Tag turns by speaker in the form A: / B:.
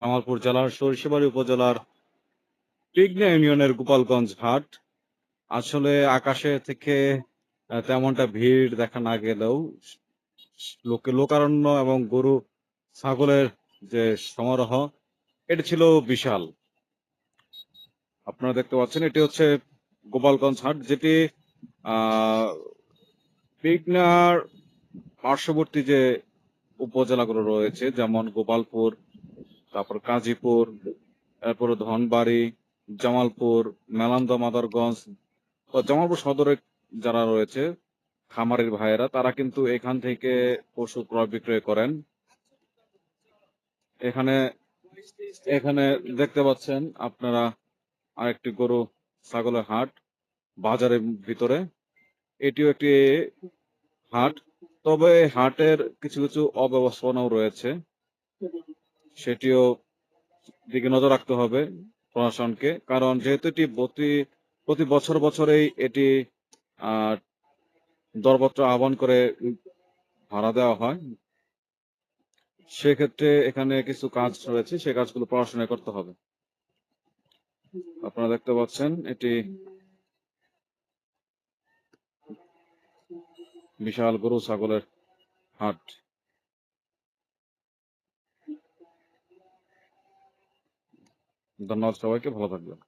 A: জামালপুর জেলার সরিষাবাড়ি উপজেলার পিগনা ইউনিয়নের গোপালগঞ্জ হাট। আসলে আকাশে থেকে তেমনটা ভিড় দেখা না গেলেও লোকারণ্য এবং গরু ছাগলের যে সমারোহ, এটি ছিল বিশাল। আপনারা দেখতে পাচ্ছেন এটি হচ্ছে গোপালগঞ্জ হাট, যেটি পিগনার পার্শ্ববর্তী যে উপজেলাগুলো রয়েছে, যেমন গোপালপুর, তারপর কাজীপুর, এরপরে ধনবাড়ি, জামালপুর, মেলান্দা, মাদারগঞ্জ ও জামালপুর সদরে যারা রয়েছে খামারের ভাইয়েরা, তারা কিন্তু এখান থেকে পশু ক্রয় বিক্রয় করেন। এখানে এখানে দেখতে পাচ্ছেন আপনারা আরেকটি গরু ছাগলের হাট বাজারের ভিতরে। এটিও একটি হাট, তবে হাটের কিছু কিছু অব্যবস্থাপনাও রয়েছে, সেটিও দিকে নজর রাখতে হবে প্রশাসনকে। কারণ যেহেতু এটি প্রতি বছর বছরেই এটি আহ দরপত্র আহ্বান করে ভাড়া দেওয়া হয়, সেক্ষেত্রে এখানে কিছু কাজ রয়েছে, সেই কাজগুলো পড়াশোনা করতে হবে। আপনারা দেখতে পাচ্ছেন এটি বিশাল গরু ছাগলের হাট। ধন্যবাদ সবাইকে, ভালো থাকবেন।